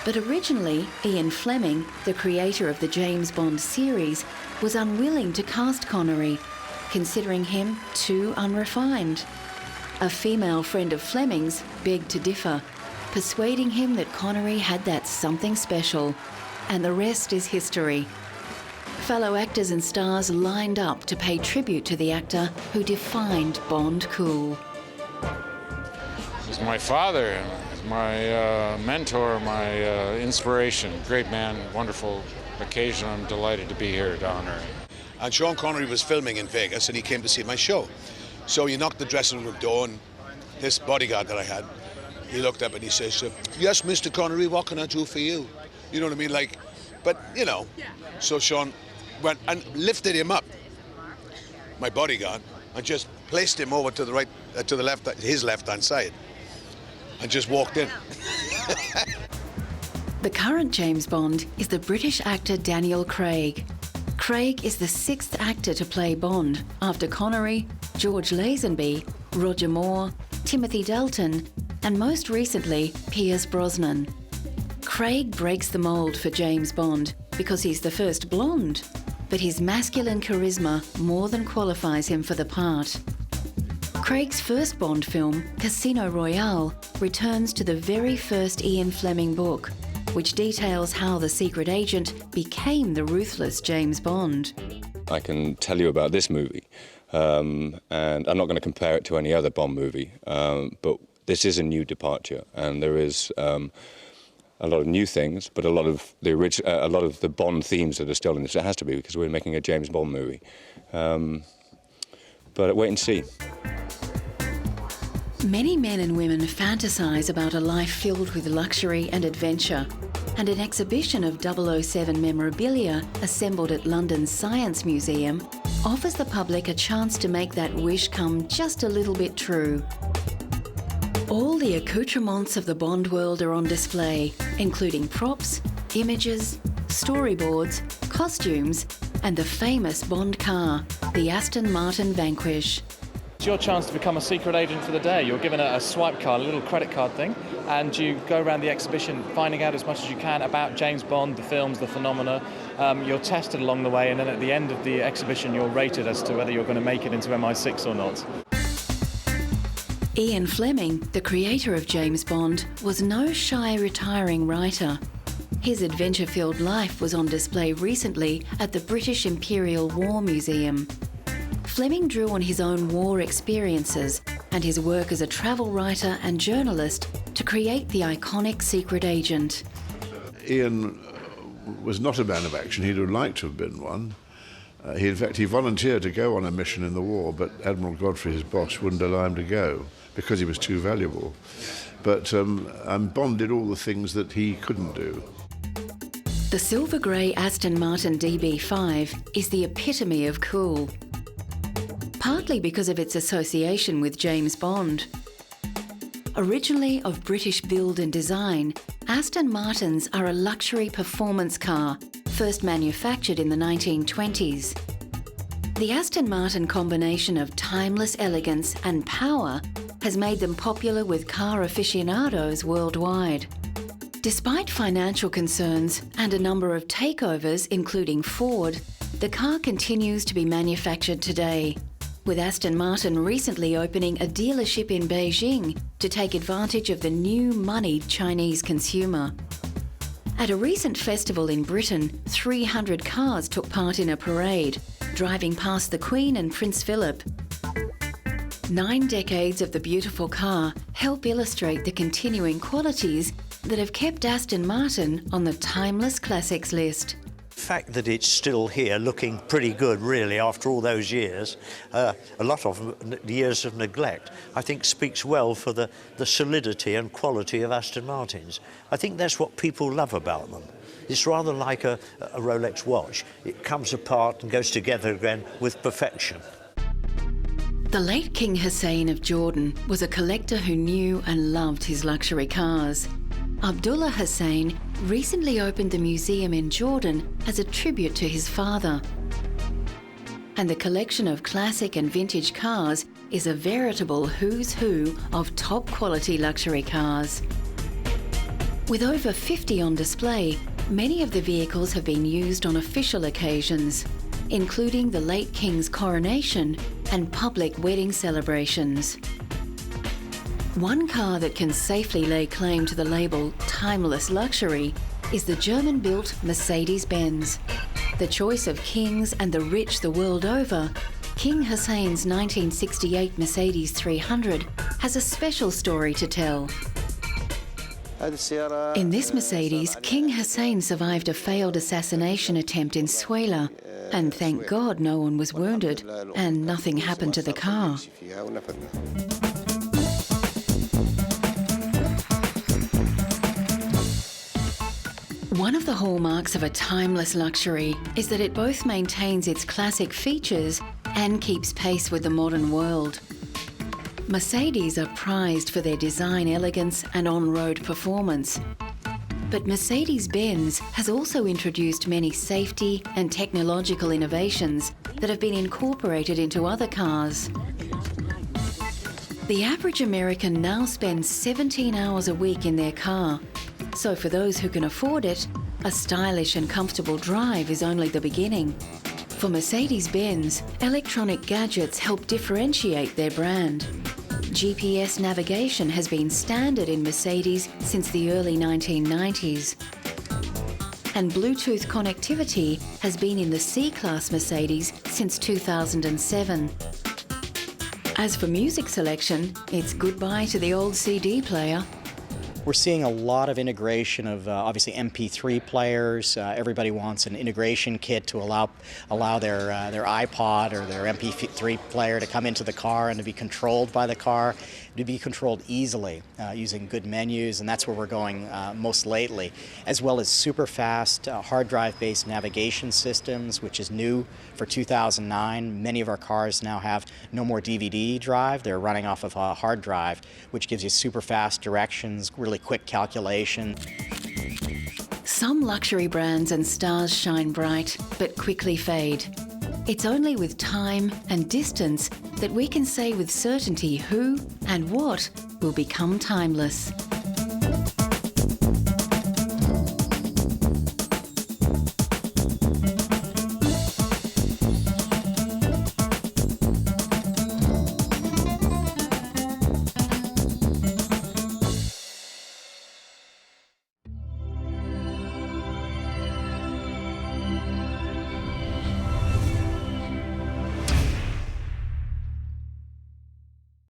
But originally, Ian Fleming, the creator of the James Bond series, was unwilling to cast Connery, considering him too unrefined. A female friend of Fleming's begged to differ, persuading him that Connery had that something special, and the rest is history. Fellow actors and stars lined up to pay tribute to the actor who defined Bond cool. He's my father, my mentor, my inspiration. Great man, wonderful occasion. I'm delighted to be here to honor him. And Sean Connery was filming in Vegas and he came to see my show. So he knocked the dressing room door and this bodyguard that I had, he looked up and he says, "Yes, Mr. Connery, what can I do for you?" You know what I mean? Like, but you know, so Sean went and lifted him up, my bodyguard, and just placed him over to the right, to the left, his left-hand side, and just walked in. The current James Bond is the British actor Daniel Craig. Craig is the 6th actor to play Bond, after Connery, George Lazenby, Roger Moore, Timothy Dalton, and most recently, Pierce Brosnan. Craig breaks the mould for James Bond because he's the first blonde, but his masculine charisma more than qualifies him for the part. Craig's first Bond film, Casino Royale, returns to the very first Ian Fleming book, which details how the secret agent became the ruthless James Bond. I can tell you about this movie, and I'm not going to compare it to any other Bond movie, but this is a new departure, and there is a lot of new things, but a lot of the Bond themes that are still in this. It has to be, because we're making a James Bond movie. But wait and see. Many men and women fantasize about a life filled with luxury and adventure, and an exhibition of 007 memorabilia assembled at London's Science Museum offers the public a chance to make that wish come just a little bit true. All the accoutrements of the Bond world are on display, including props, images, storyboards, costumes, and the famous Bond car, the Aston Martin Vanquish. It's your chance to become a secret agent for the day. You're given a swipe card, a little credit card thing, and you go around the exhibition finding out as much as you can about James Bond, the films, the phenomena. You're tested along the way, and then at the end of the exhibition you're rated as to whether you're going to make it into MI6 or not. Ian Fleming, the creator of James Bond, was no shy retiring writer. His adventure-filled life was on display recently at the British Imperial War Museum. Fleming drew on his own war experiences and his work as a travel writer and journalist to create the iconic secret agent. Ian was not a man of action. He'd have liked to have been one. In fact, he volunteered to go on a mission in the war, but Admiral Godfrey, his boss, wouldn't allow him to go because he was too valuable. But Bond did all the things that he couldn't do. The silver grey Aston Martin DB5 is the epitome of cool, partly because of its association with James Bond. Originally of British build and design, Aston Martins are a luxury performance car, first manufactured in the 1920s. The Aston Martin combination of timeless elegance and power has made them popular with car aficionados worldwide. Despite financial concerns and a number of takeovers, including Ford, the car continues to be manufactured today, with Aston Martin recently opening a dealership in Beijing to take advantage of the new moneyed Chinese consumer. At a recent festival in Britain, 300 cars took part in a parade, driving past the Queen and Prince Philip. 9 decades of the beautiful car help illustrate the continuing qualities that have kept Aston Martin on the Timeless Classics list. The fact that it's still here looking pretty good, really, after all those years, a lot of years of neglect, I think speaks well for the solidity and quality of Aston Martins. I think that's what people love about them. It's rather like a Rolex watch. It comes apart and goes together again with perfection. The late King Hussein of Jordan was a collector who knew and loved his luxury cars. Abdullah Hussein recently opened the museum in Jordan as a tribute to his father. And the collection of classic and vintage cars is a veritable who's who of top quality luxury cars. With over 50 on display, many of the vehicles have been used on official occasions, including the late King's coronation and public wedding celebrations. One car that can safely lay claim to the label timeless luxury is the German-built Mercedes-Benz. The choice of kings and the rich the world over, King Hussein's 1968 Mercedes 300 has a special story to tell. In this Mercedes, King Hussein survived a failed assassination attempt in Suela, and thank God no one was wounded and nothing happened to the car. One of the hallmarks of a timeless luxury is that it both maintains its classic features and keeps pace with the modern world. Mercedes are prized for their design elegance and on-road performance. But Mercedes-Benz has also introduced many safety and technological innovations that have been incorporated into other cars. The average American now spends 17 hours a week in their car. So for those who can afford it, a stylish and comfortable drive is only the beginning. For Mercedes-Benz, electronic gadgets help differentiate their brand. GPS navigation has been standard in Mercedes since the early 1990s. And Bluetooth connectivity has been in the C-Class Mercedes since 2007. As for music selection, it's goodbye to the old CD player. We're seeing a lot of integration of obviously MP3 players. Everybody wants an integration kit to allow their iPod or their MP3 player to come into the car and to be controlled by the car, to be controlled easily using good menus, and that's where we're going most lately, as well as super fast hard drive-based navigation systems, which is new for 2009. Many of our cars now have no more DVD drive. They're running off of a hard drive, which gives you super fast directions, really quick calculation. Some luxury brands and stars shine bright, but quickly fade. It's only with time and distance that we can say with certainty who and what will become timeless.